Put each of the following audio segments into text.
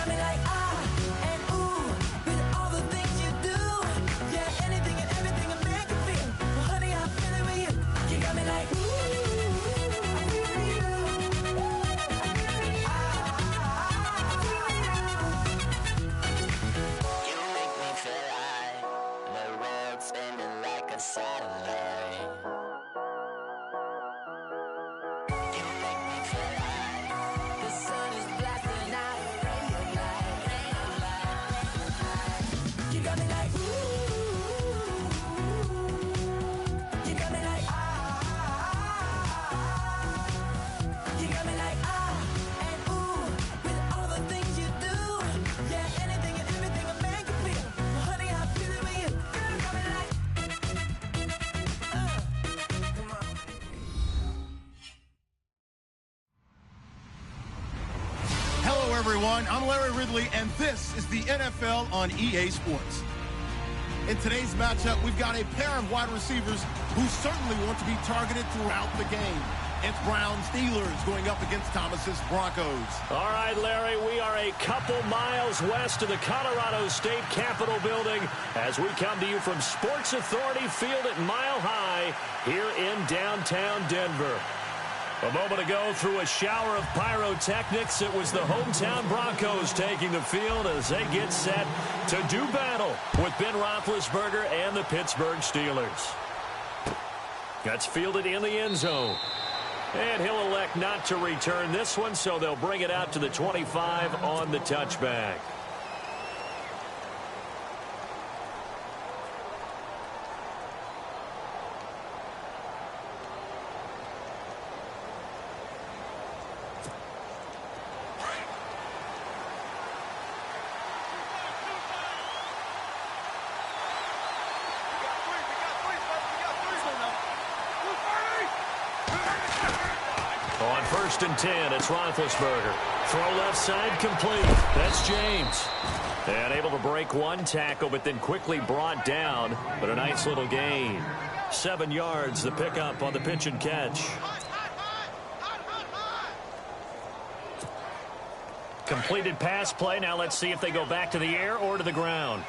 got me like and ooh with all the things you do. Yeah, anything and everything I make you feel. Well, honey, I'm feeling with you. You got me like ooh. You make me feel like the world's spinning like a satellite. You make me feel like The sun is blasting out a ray of light, ray of light. You got me like ooh. You got me like You got me like and ooh with all the things you do. Yeah, anything and everything I make you feel. Well, honey, I'm feeling with you. Girl, you got me like come on. Hello, everyone. I'm Larry Ridley, and this is the NFL on EA Sports. In today's matchup, we've got a pair of wide receivers who certainly want to be targeted throughout the game. It's Browns Steelers going up against Thomas's Broncos. All right, Larry, we are a couple miles west of the Colorado State Capitol building as we come to you from Sports Authority Field at Mile High here in downtown Denver. A moment ago, through a shower of pyrotechnics, it was the hometown Broncos taking the field as they get set to do battle with Ben Roethlisberger and the Pittsburgh Steelers. That's fielded in the end zone. And he'll elect not to return this one, so they'll bring it out to the 25 on the touchback. On 1st and 10, it's Roethlisberger. Throw left side complete. That's James. And able to break one tackle, but then quickly brought down. But a nice little gain. 7 yards, the pickup on the pitch and catch. Completed pass play. Now let's see if they go back to the air or to the ground.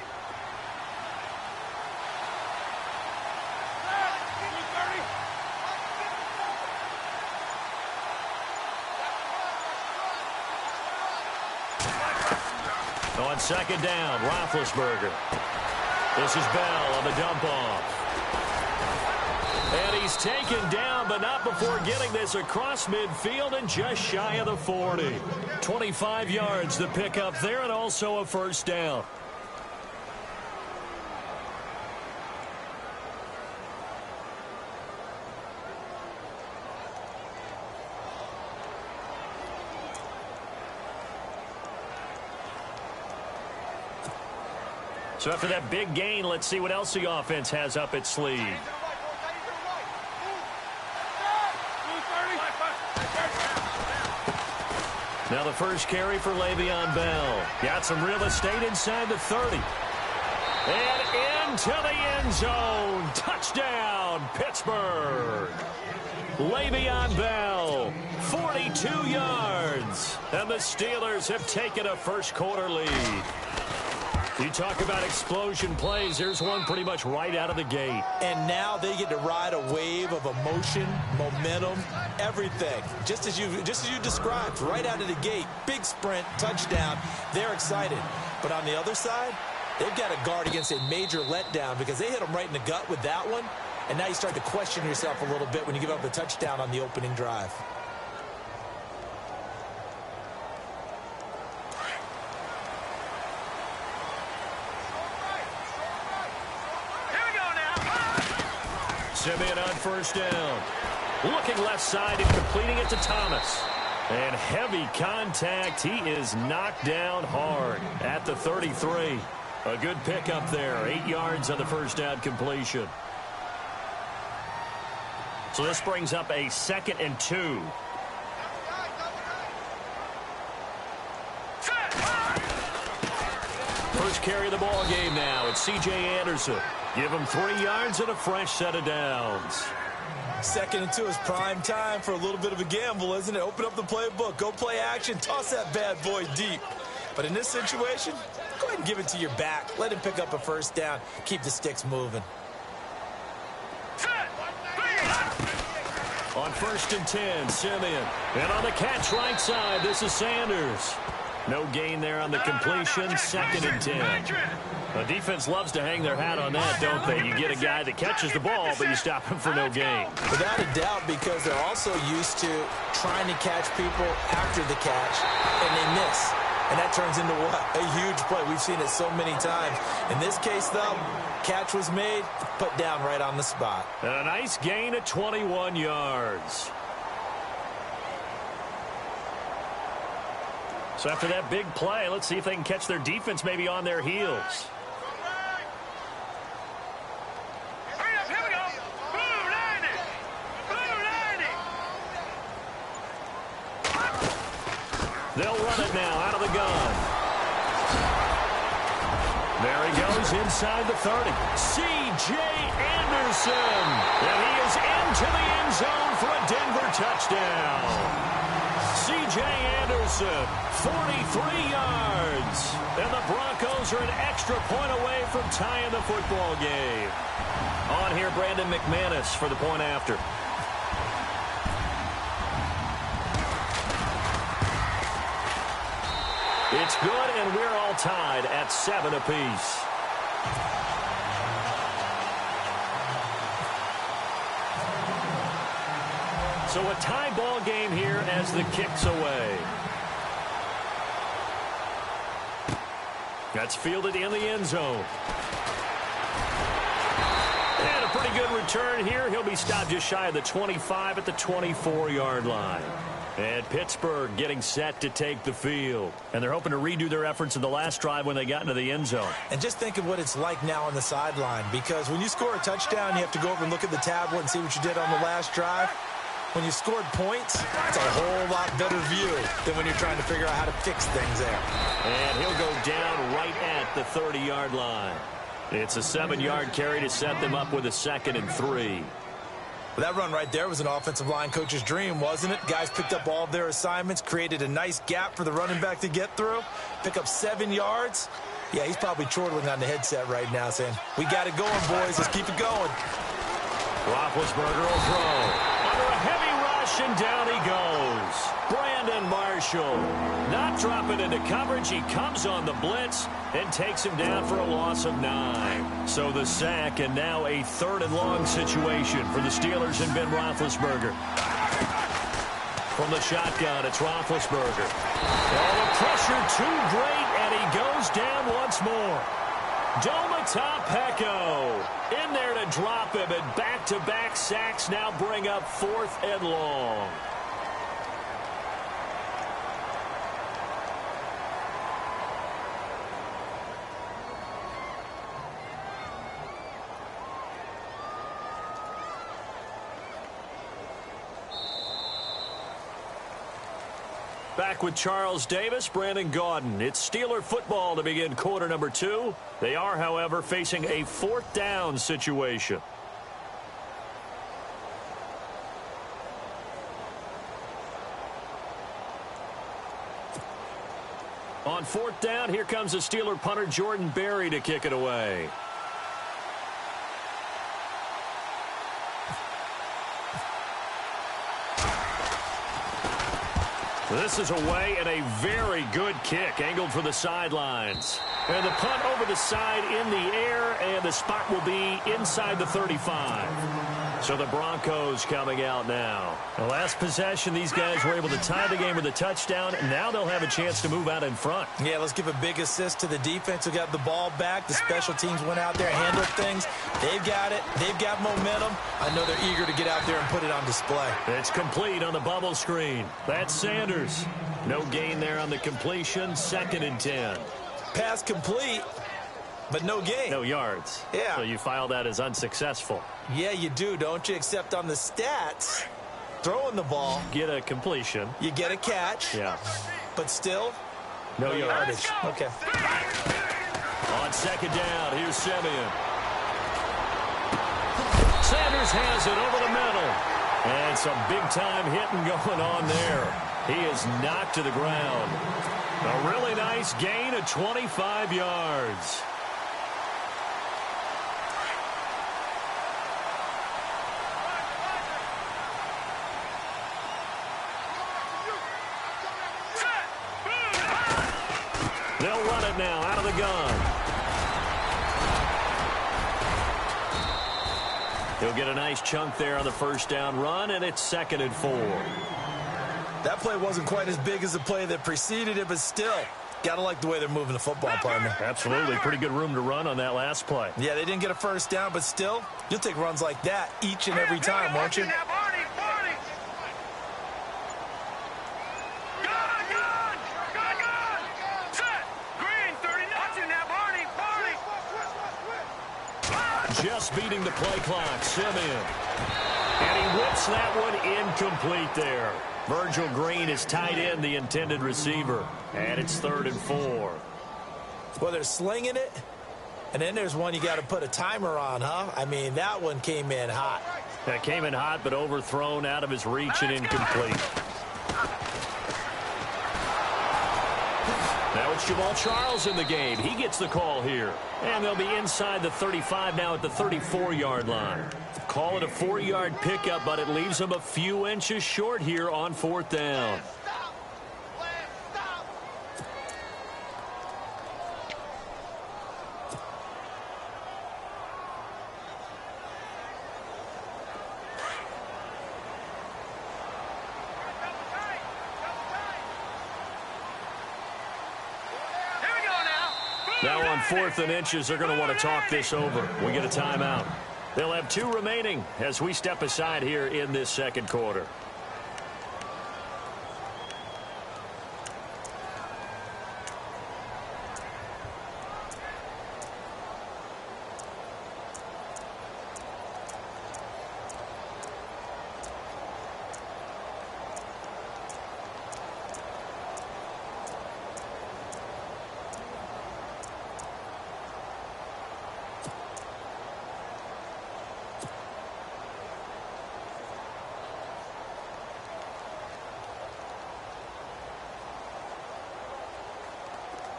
On 2nd down, Roethlisberger. This is Bell on the dump-off. And he's taken down, but not before getting this across midfield and just shy of the 40. 25 yards, the pickup there, and also a 1st down. So after that big gain, let's see what else the offense has up its sleeve. Now the first carry for Le'Veon Bell. Got some real estate inside the 30. And into the end zone. Touchdown, Pittsburgh. Le'Veon Bell, 42 yards. And the Steelers have taken a first-quarter lead. You talk about explosion plays. There's one pretty much right out of the gate. And now they get to ride a wave of emotion, momentum, everything. Just as you described, right out of the gate. Big sprint, touchdown. They're excited. But on the other side, they've got to guard against a major letdown because they hit them right in the gut with that one. And now you start to question yourself a little bit when you give up the touchdown on the opening drive. Simeon on 1st down. Looking left side and completing it to Thomas. And heavy contact. He is knocked down hard at the 33. A good pickup there. 8 yards on the 1st down completion. So this brings up a 2nd and 2. First carry of the ball game now. It's C.J. Anderson. Give him 3 yards and a fresh set of downs. 2nd and 2 is prime time for a little bit of a gamble, isn't it? Open up the playbook. Go play action. Toss that bad boy deep. But in this situation, go ahead and give it to your back. Let him pick up a first down. Keep the sticks moving. On 1st and 10, Simeon. And on the catch right side, this is Sanders. No gain there on the completion, 2nd and 10. The defense loves to hang their hat on that, don't they? You get a guy that catches the ball, but you stop him for no gain. Without a doubt, because they're also used to trying to catch people after the catch, and they miss. And that turns into what? A huge play. We've seen it so many times. In this case, though, catch was made, put down right on the spot. And a nice gain of 21 yards. So after that big play, let's see if they can catch their defense maybe on their heels. Here we go. Blue 90. Blue 90. They'll run it now out of the gun. There he goes inside the 30. C.J. Anderson. And he is into the end zone for a Denver touchdown. C.J. Anderson, 43 yards. And the Broncos are an extra point away from tying the football game. On here, Brandon McManus for the point after. It's good, and we're all tied at 7 apiece. So a tie ball game here as the kick's away. That's fielded in the end zone. And a pretty good return here. He'll be stopped just shy of the 25 at the 24-yard line. And Pittsburgh getting set to take the field. And they're hoping to redo their efforts in the last drive when they got into the end zone. And just think of what it's like now on the sideline. Because when you score a touchdown, you have to go over and look at the tablet and see what you did on the last drive. When you scored points, it's a whole lot better view than when you're trying to figure out how to fix things there. And he'll go down right at the 30-yard line. It's a 7-yard carry to set them up with a 2nd and 3. Well, that run right there was an offensive line coach's dream, wasn't it? Guys picked up all of their assignments, created a nice gap for the running back to get through, pick up 7 yards. Yeah, he's probably chortling on the headset right now saying, we got it going, boys. Let's keep it going. Roethlisberger will throw. Under a heavy rush, and down he goes. Brandon Marshall not dropping into coverage. He comes on the blitz and takes him down for a loss of 9. So the sack, and now a 3rd and long situation for the Steelers and Ben Roethlisberger. From the shotgun, it's Roethlisberger. Oh, the pressure too great, and he goes down once more. Domata Peko in there to drop him, and back-to-back sacks now bring up 4th and long. Back with Charles Davis, Brandon Gaudin. It's Steeler football to begin quarter number 2. They are, however, facing a 4th down situation. On 4th down, here comes the Steeler punter Jordan Berry to kick it away. This is away, and a very good kick angled for the sidelines. And the punt over the side in the air, and the spot will be inside the 35. So the Broncos coming out now. The last possession, these guys were able to tie the game with a touchdown, and now they'll have a chance to move out in front. Yeah, let's give a big assist to the defense who got the ball back. The special teams went out there and handled things. They've got it. They've got momentum. I know they're eager to get out there and put it on display. It's complete on the bubble screen. That's Sanders. No gain there on the completion. 2nd and 10. Pass complete, but no gain. No yards. Yeah. So you file that as unsuccessful. Yeah, you do, don't you? Except on the stats, throwing the ball. Get a completion. You get a catch. Yeah. But still, no yardage. Okay. On 2nd down, here's Simeon. Sanders has it over the middle. And some big-time hitting going on there. He is knocked to the ground. A really nice gain of 25 yards. They'll run it now out of the gun. He'll get a nice chunk there on the first down run, and it's 2nd and 4. That play wasn't quite as big as the play that preceded it, but still, gotta like the way they're moving the football, partner. Absolutely. Pretty good room to run on that last play. Yeah, they didn't get a first down, but still, you'll take runs like that each and every time, won't you? Just beating the play clock, Simeon. And he whips that one incomplete there. Virgil Green is tight end, the intended receiver. And it's 3rd and 4. Well, they're slinging it, and then there's one you got to put a timer on, huh? I mean, that one came in hot. That came in hot, but overthrown out of his reach and incomplete. Now it's Jamal Charles in the game. He gets the call here. And they'll be inside the 35 now at the 34-yard line. Call it a 4-yard pickup, but it leaves them a few inches short here on 4th down. Now on 4th and inches, they're going to want to talk this over. We get a timeout. They'll have 2 remaining as we step aside here in this 2nd quarter.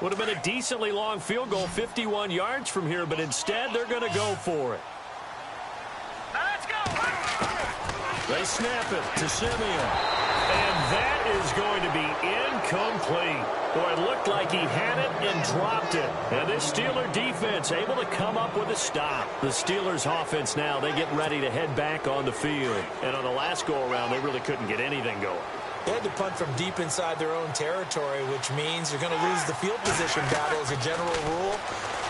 Would have been a decently long field goal, 51 yards from here, but instead they're going to go for it. Let's go. They snap it to Simeon. And that is going to be incomplete. Boy, it looked like he had it and dropped it. And this Steeler defense able to come up with a stop. The Steelers offense now, they get ready to head back on the field. And on the last go-around, they really couldn't get anything going. They had to punt from deep inside their own territory, which means you're going to lose the field position battle as a general rule.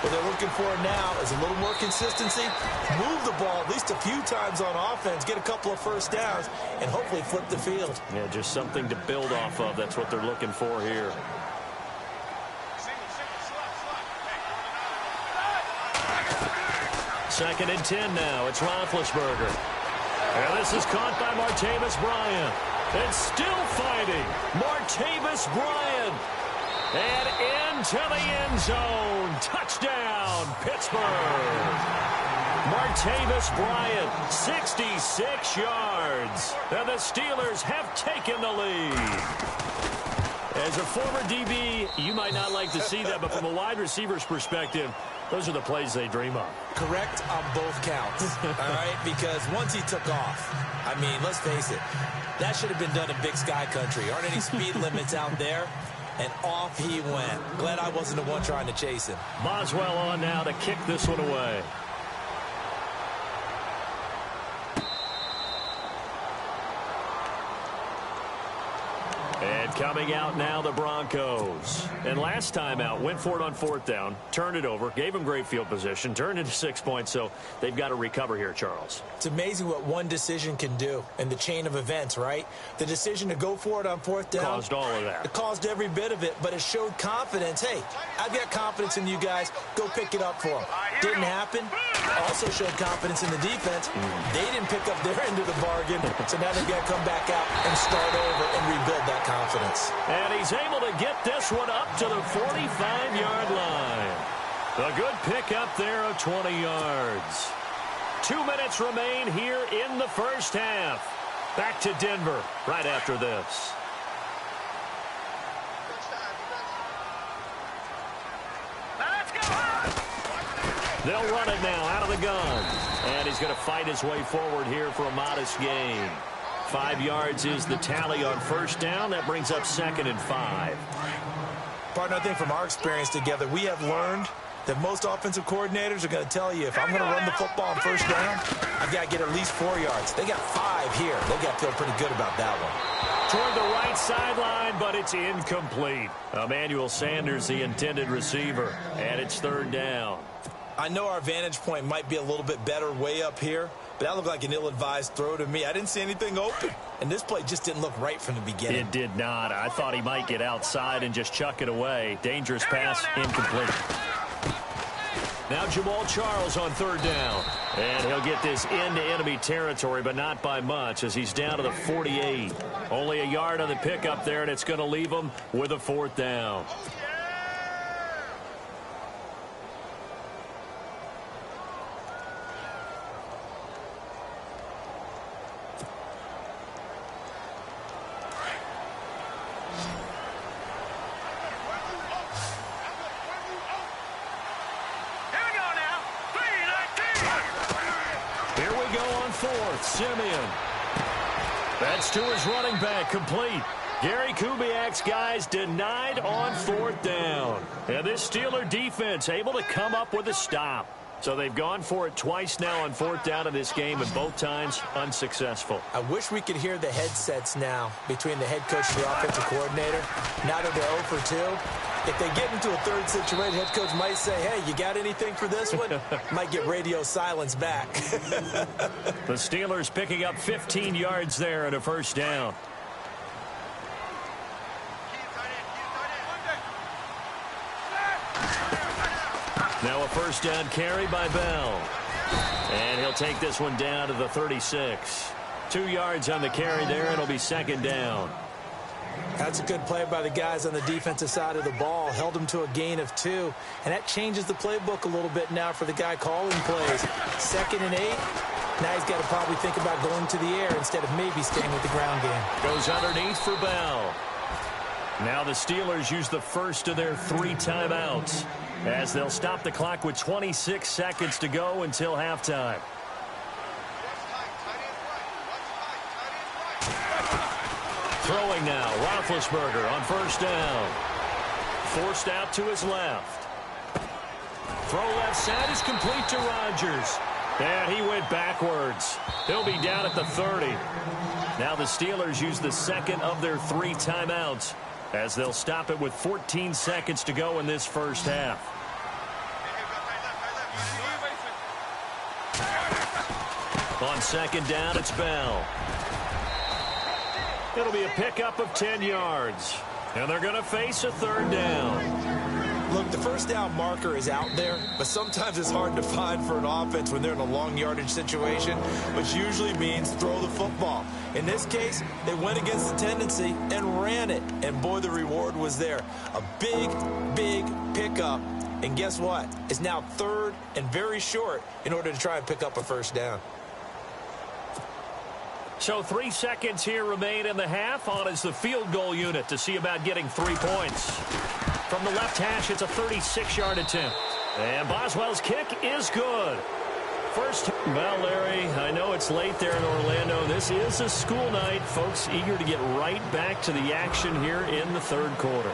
What they're looking for now is a little more consistency, move the ball at least a few times on offense, get a couple of first downs, and hopefully flip the field. Yeah, just something to build off of. That's what they're looking for here. Second and 10 now. It's Roethlisberger. And this is caught by Martavis Bryant. And still fighting. Martavis Bryant. And into the end zone. Touchdown, Pittsburgh. Martavis Bryant, 66 yards. And the Steelers have taken the lead. As a former DB, you might not like to see that, but from a wide receiver's perspective, those are the plays they dream of. Correct on both counts, all right? Because once he took off, I mean, let's face it, that should have been done in Big Sky Country. Aren't any speed limits out there? And off he went. Glad I wasn't the one trying to chase him. Boswell on now to kick this one away. And coming out now, the Broncos. And last time out, went for it on 4th down, turned it over, gave them great field position, turned into 6 points, so they've got to recover here, Charles. It's amazing what one decision can do in the chain of events, right? The decision to go for it on 4th down. Caused all of that. It caused every bit of it, but it showed confidence. Hey, I've got confidence in you guys. Go pick it up for them. Didn't happen. Also showed confidence in the defense. They didn't pick up their end of the bargain, so now they've got to come back out and start over and rebuild that confidence. And he's able to get this one up to the 45-yard line. A good pickup there of 20 yards. 2 minutes remain here in the first half. Back to Denver right after this. They'll run it now out of the gun. And he's going to fight his way forward here for a modest gain. 5 yards is the tally on first down. That brings up 2nd and 5. Partner, I think from our experience together, we have learned that most offensive coordinators are going to tell you, if I'm going to run the football on first down, I've got to get at least 4 yards. They got 5 here. They got to feel pretty good about that one. Toward the right sideline, but it's incomplete. Emmanuel Sanders, the intended receiver, and it's 3rd down. I know our vantage point might be a little bit better way up here, but that looked like an ill-advised throw to me. I didn't see anything open, and this play just didn't look right from the beginning. It did not. I thought he might get outside and just chuck it away. Dangerous pass, incomplete. Now Jamal Charles on 3rd down. And he'll get this into enemy territory, but not by much, as he's down to the 48. Only a yard on the pickup there, and it's going to leave him with a 4th down. Simeon. That's to his running back, complete. Gary Kubiak's guys denied on 4th down. And this Steeler defense able to come up with a stop. So they've gone for it twice now on 4th down in this game, and both times unsuccessful. I wish we could hear the headsets now between the head coach and the offensive coordinator. Now that they're 0 for 2, if they get into a 3rd situation, head coach might say, hey, you got anything for this one? Might get radio silence back. The Steelers picking up 15 yards there and a 1st down. Now a 1st down carry by Bell. And he'll take this one down to the 36. 2 yards on the carry there. It'll be 2nd down. That's a good play by the guys on the defensive side of the ball. Held them to a gain of 2. And that changes the playbook a little bit now for the guy calling plays. 2nd and 8. Now he's got to probably think about going to the air instead of maybe staying with the ground game. Goes underneath for Bell. Now the Steelers use the first of their 3 timeouts, as they'll stop the clock with 26 seconds to go until halftime. Throwing now, Roethlisberger on 1st down. Forced out to his left. Throw left side is complete to Rodgers. And he went backwards. He'll be down at the 30. Now the Steelers use the 2nd of their 3 timeouts, as they'll stop it with 14 seconds to go in this first half. On 2nd down, it's Bell. It'll be a pickup of 10 yards. And they're going to face a 3rd down. Look, the 1st down marker is out there, but sometimes it's hard to find for an offense when they're in a long yardage situation, which usually means throw the football. In this case, they went against the tendency and ran it. And boy, the reward was there. A big, big pickup. And guess what? It's now 3rd and very short in order to try and pick up a 1st down. So 3 seconds here remain in the half. On is the field goal unit to see about getting 3 points. From the left hash, it's a 36-yard attempt. And Boswell's kick is good. First, well, Larry, I know it's late there in Orlando. This is a school night. Folks eager to get right back to the action here in the 3rd quarter.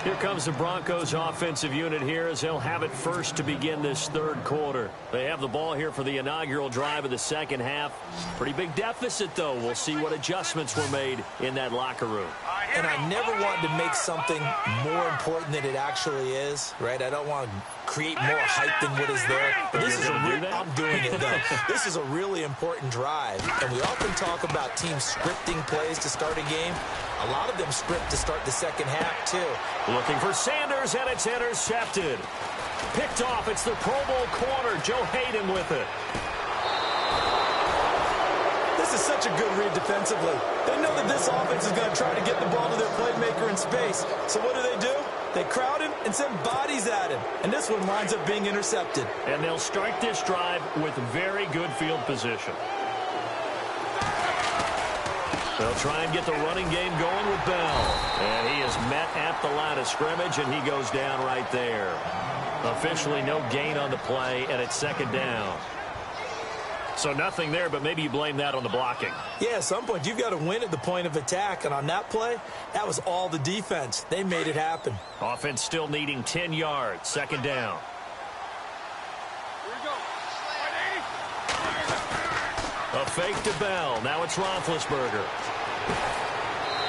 Here comes the Broncos offensive unit here, as they'll have it first to begin this 3rd quarter. They have the ball here for the inaugural drive of the 2nd half. Pretty big deficit, though. We'll see what adjustments were made in that locker room. And I never want to make something more important than it actually is, right? I don't want to create more hype than what is there. But this is I'm doing it, though. This is a really important drive. And we often talk about teams scripting plays to start a game. A lot of them script to start the 2nd half, too. Looking for Sanders, and it's intercepted. Picked off. It's the Pro Bowl corner, Joe Hayden, with it. This is such a good read defensively. They know that this offense is going to try to get the ball to their playmaker in space. So what do? They crowd him and send bodies at him. And this one winds up being intercepted. And they'll start this drive with very good field position. They'll try and get the running game going with Bell. And he is met at the line of scrimmage, and he goes down right there. Officially no gain on the play, and it's second down. So nothing there, but maybe you blame that on the blocking. Yeah, at some point you've got to win at the point of attack, and on that play, that was all the defense. They made it happen. Offense still needing 10 yards, second down. A fake to Bell. Now it's Roethlisberger.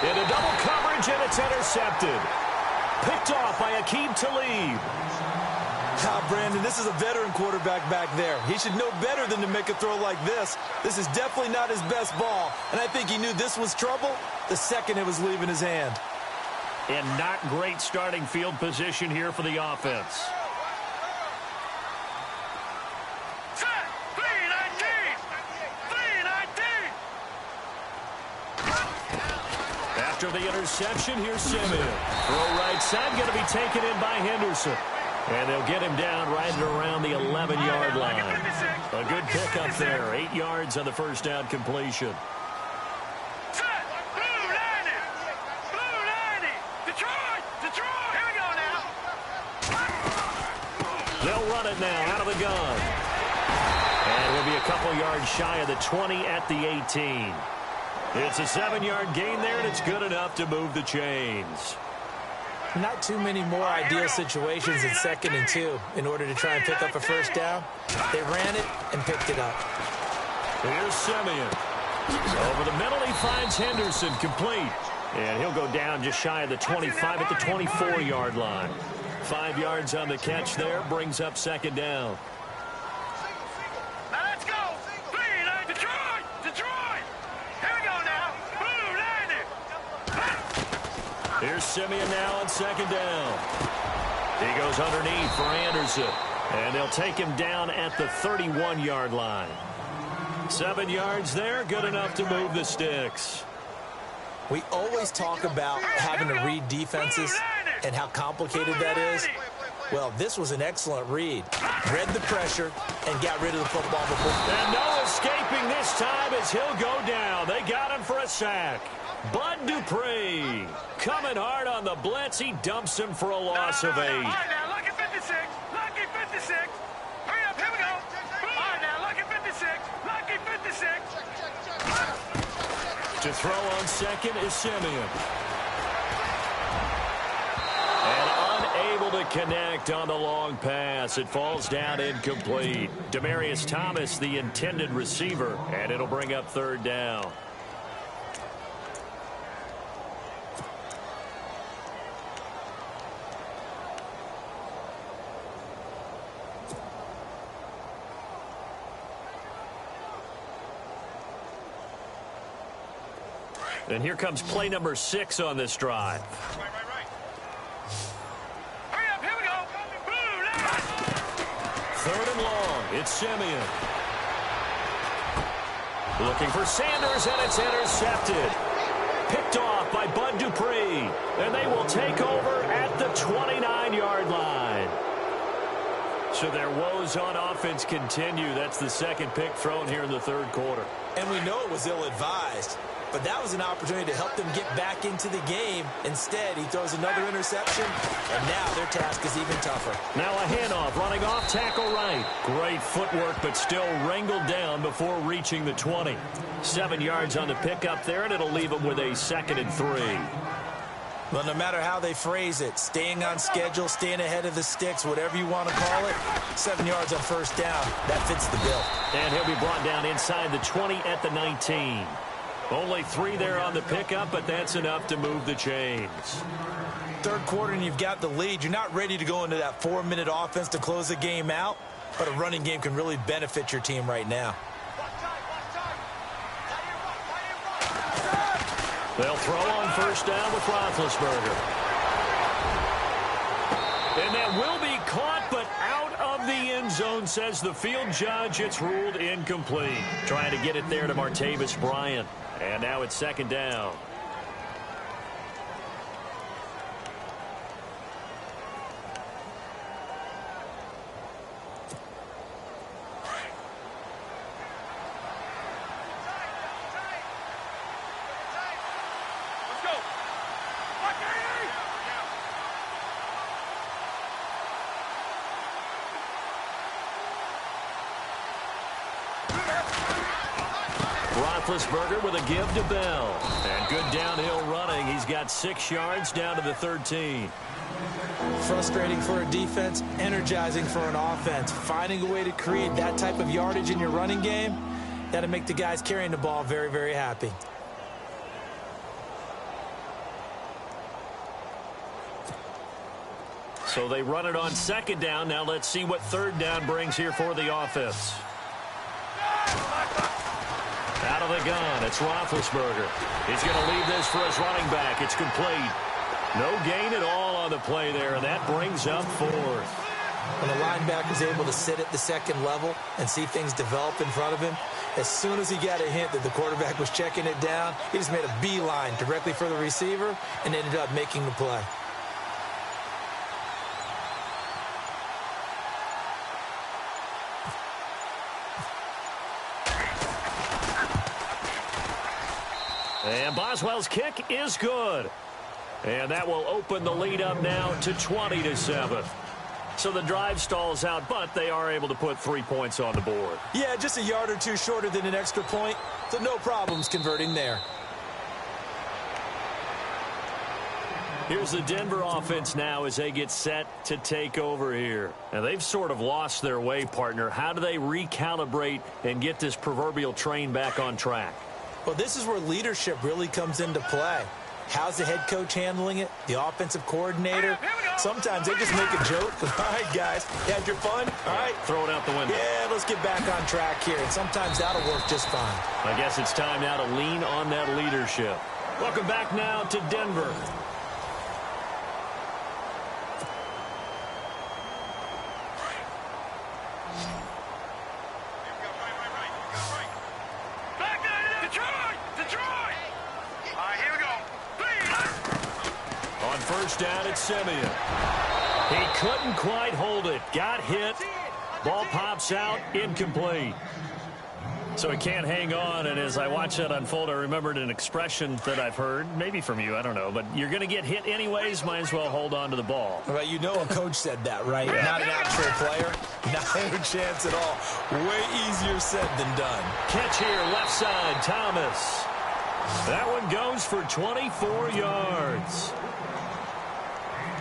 Into double coverage, and it's intercepted. Picked off by Aqib Talib. Brandon, this is a veteran quarterback back there. He should know better than to make a throw like this. This is definitely not his best ball, and I think he knew this was trouble the second it was leaving his hand. And not great starting field position here for the offense. After the interception, here's Simeon. Throw right side, going to be taken in by Henderson. And they'll get him down right at around the 11-yard line. A good pickup there. 8 yards on the first down completion. They'll run it now out of the gun. And we'll be a couple yards shy of the 20 at the 18. It's a 7-yard gain there, and it's good enough to move the chains. Not too many more ideal situations in 2nd and 2 in order to try and pick up a first down. They ran it and picked it up. Here's Simeon. Over the middle, he finds Henderson complete. And he'll go down just shy of the 25 at the 24-yard line. 5 yards on the catch there, brings up second down. Now let's go. Detroit. Here we go now. Here's Simeon now on second down. He goes underneath for Anderson. And they'll take him down at the 31-yard line. 7 yards there, good enough to move the sticks. We always talk about having to read defenses and how complicated that is. Well, this was an excellent read. Read the pressure and got rid of the football before. And no escaping this time as he'll go down. They got him for a sack. Bud Dupree coming hard on the blitz. He dumps him for a loss of 8. All right, now, lucky 56. Lucky 56. Hurry up, here we go. All right, now, lucky 56. Lucky 56. To throw on second is Simeon. And unable to connect on the long pass. It falls down incomplete. Demaryius Thomas, the intended receiver, and it'll bring up third down. And here comes play number 6 on this drive. Right. Hurry up, here we go. Third and long. It's Simeon. Looking for Sanders, and it's intercepted. Picked off by Bud Dupree. And they will take over at the 29-yard line. So their woes on offense continue. That's the second pick thrown here in the third quarter. And we know it was ill-advised. But that was an opportunity to help them get back into the game. Instead, he throws another interception, and now their task is even tougher. Now a handoff, running off tackle right. Great footwork, but still wrangled down before reaching the 20. 7 yards on the pickup there, and it'll leave them with a 2nd and 3. Well, no matter how they phrase it, staying on schedule, staying ahead of the sticks, whatever you want to call it, 7 yards on first down, that fits the bill. And he'll be brought down inside the 20 at the 19. Only 3 there on the pickup, but that's enough to move the chains. Third quarter and you've got the lead. You're not ready to go into that 4-minute offense to close the game out, but a running game can really benefit your team right now. They'll throw on first down with Roethlisberger. And that will be caught, but out of the end zone, says the field judge. It's ruled incomplete. Trying to get it there to Martavis Bryant. And now it's second down. go. Lucky! Roethlisberger with a give to Bell. And good downhill running. He's got 6 yards down to the 13. Frustrating for a defense, energizing for an offense. Finding a way to create that type of yardage in your running game, that'll make the guys carrying the ball very, very happy. So they run it on 2nd down. Now let's see what 3rd down brings here for the offense. Out of the gun, it's Roethlisberger. He's going to leave this for his running back. It's complete. No gain at all on the play there, and that brings up 4th. When a linebacker is able to sit at the 2nd level and see things develop in front of him, as soon as he got a hint that the quarterback was checking it down, he just made a beeline directly for the receiver and ended up making the play. And Boswell's kick is good. And that will open the lead up now to 20-7. So the drive stalls out, but they are able to put 3 points on the board. Yeah, just a yard or two shorter than an extra point, so no problems converting there. Here's the Denver offense now as they get set to take over here. And they've sort of lost their way, partner. How do they recalibrate and get this proverbial train back on track? Well, this is where leadership really comes into play. How's the head coach handling it? The offensive coordinator? Sometimes they just make a joke. All right, guys, you had your fun? All right. Throw it out the window. Yeah, let's get back on track here. And sometimes that'll work just fine. I guess it's time now to lean on that leadership. Welcome back now to Denver. First down at Simeon. He couldn't quite hold it. Got hit. Ball pops out. Incomplete. So he can't hang on. And as I watch that unfold, I remembered an expression that I've heard, maybe from you, I don't know. But you're going to get hit anyways. Might as well hold on to the ball. Well, you know a coach said that, right? Yeah. Not an actual player. Not a chance at all. Way easier said than done. Catch here, left side, Thomas. That one goes for 24 yards.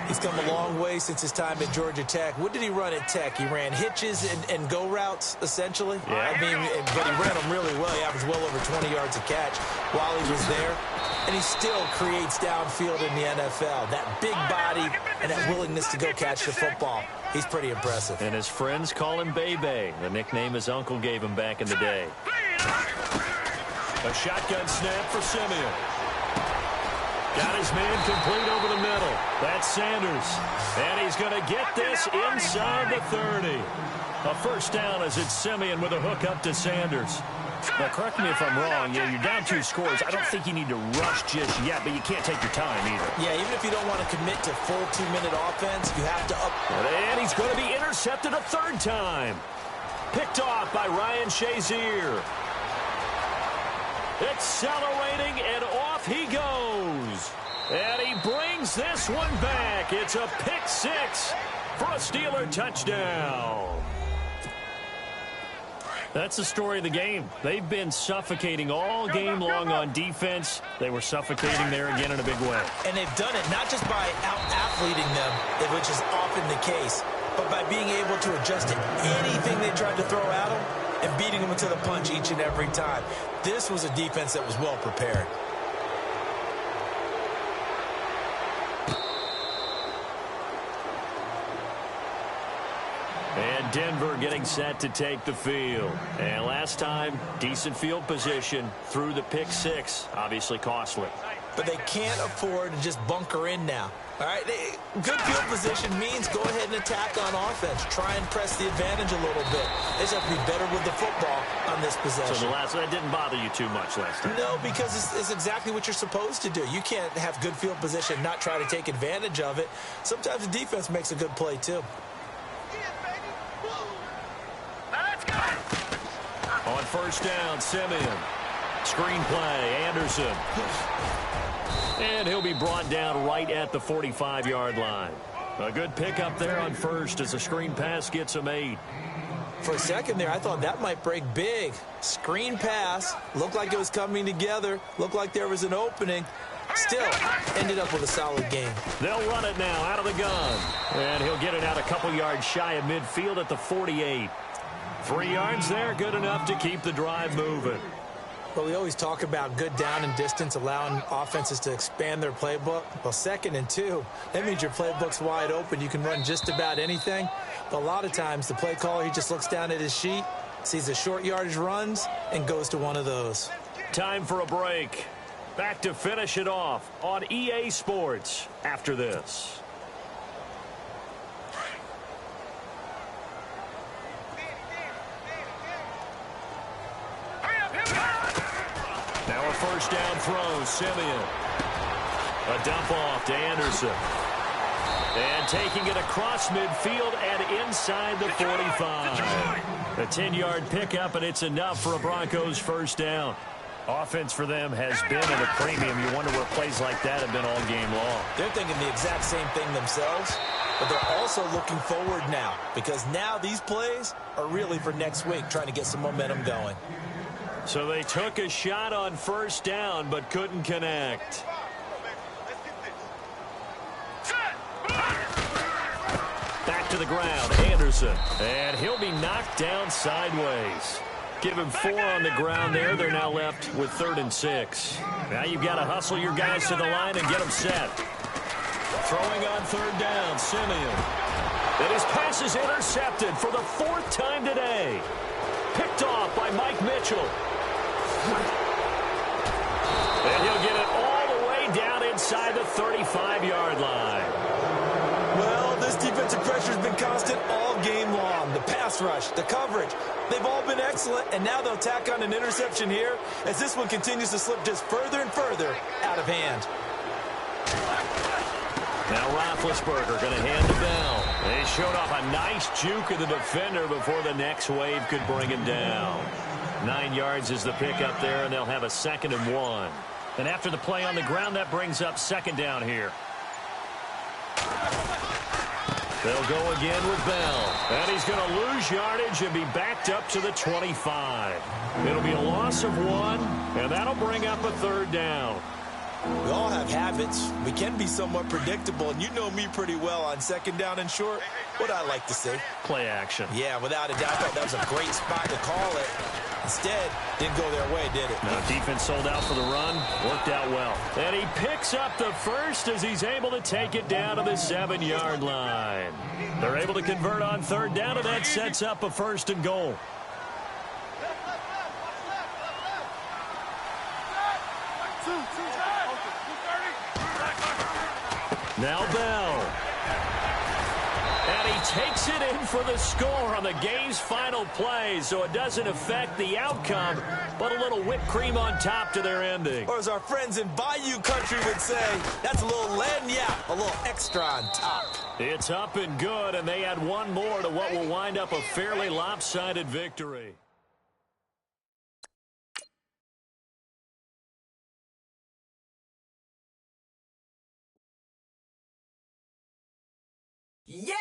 He's come a long way since his time at Georgia Tech. What did he run at Tech? He ran hitches and go routes, essentially. Yeah. I mean, but he ran them really well. He averaged well over 20 yards a catch while he was there. And he still creates downfield in the NFL. That big body and that willingness to go catch the football. He's pretty impressive. And his friends call him Bebe, the nickname his uncle gave him back in the day. A shotgun snap for Simeon. Got his man complete over the middle. That's Sanders. And he's going to get this inside the 30. A first down as it's Simeon with a hook up to Sanders. Now, correct me if I'm wrong. Yeah, you're down 2 scores. I don't think you need to rush just yet, but you can't take your time either. Yeah, even if you don't want to commit to full 2-minute offense, you have to up. And he's going to be intercepted a 3rd time. Picked off by Ryan Shazier. Accelerating, and off he goes. And he brings this one back. It's a pick 6 for a Steeler touchdown. That's the story of the game. They've been suffocating all game long on defense. They were suffocating there again in a big way. And they've done it not just by out-athleting them, which is often the case, but by being able to adjust to anything they tried to throw at them and beating them into the punch each and every time. This was a defense that was well prepared. And Denver getting set to take the field. And last time, decent field position through the pick 6. Obviously costly. But they can't afford to just bunker in now. All right, good field position means go ahead and attack on offense. Try and press the advantage a little bit. They just have to be better with the football on this possession. So that didn't bother you too much last time? No, because it's exactly what you're supposed to do. You can't have good field position and not try to take advantage of it. Sometimes the defense makes a good play, too. Let's go. On first down, Simeon. Screenplay, Anderson. And he'll be brought down right at the 45-yard line. A good pickup there on first as the screen pass gets him 8. For a second there, I thought that might break big. Screen pass. Looked like it was coming together. Looked like there was an opening. Still, ended up with a solid game. They'll run it now out of the gun. And he'll get it out a couple yards shy of midfield at the 48. 3 yards there, good enough to keep the drive moving. Well, we always talk about good down and distance, allowing offenses to expand their playbook. Well, 2nd and 2, that means your playbook's wide open. You can run just about anything. But a lot of times, the play caller, he just looks down at his sheet, sees the short yardage runs, and goes to one of those. Time for a break. Back to finish it off on EA Sports after this. Now a first down throw, Simeon. A dump off to Anderson. And taking it across midfield and inside the 45. A 10-yard pickup, and it's enough for a Broncos first down. Offense for them has been at a premium. You wonder where plays like that have been all game long. They're thinking the exact same thing themselves, but they're also looking forward now because now these plays are really for next week, trying to get some momentum going. So they took a shot on first down but couldn't connect. Back to the ground, Anderson. And he'll be knocked down sideways. Give him 4 on the ground there. They're now left with 3rd and 6. Now you've got to hustle your guys to the line and get them set. Throwing on 3rd down, Simeon. And his pass is intercepted for the 4th time today. Picked off by Mike Mitchell. And he'll get it all the way down inside the 35-yard line. Well, this defensive pressure has been constant all game long. The pass rush, the coverage, they've all been excellent, and now they'll tack on an interception here as this one continues to slip just further and further out of hand. Now Roethlisberger going to hand to Bell. They showed off a nice juke of the defender before the next wave could bring him down. 9 yards is the pickup there, and they'll have a 2nd and 1. And after the play on the ground, that brings up 2nd down here. They'll go again with Bell. And he's going to lose yardage and be backed up to the 25. It'll be a loss of 1, and that'll bring up a 3rd down. We all have habits. We can be somewhat predictable, and you know me pretty well on 2nd down and short. What I like to see. Play action. Yeah, without a doubt, I thought that was a great spot to call it. Instead, didn't go their way, did it? No, defense sold out for the run. Worked out well. And he picks up the first as he's able to take it down to the 7-yard line. They're able to convert on 3rd down, and that sets up a 1st and goal. Now Bell. And he takes it in for the score on the game's final play, so it doesn't affect the outcome, but a little whipped cream on top to their ending. Or as our friends in Bayou Country would say, that's a little lagniappe, a little extra on top. It's up and good, and they add 1 more to what will wind up a fairly lopsided victory. Yeah!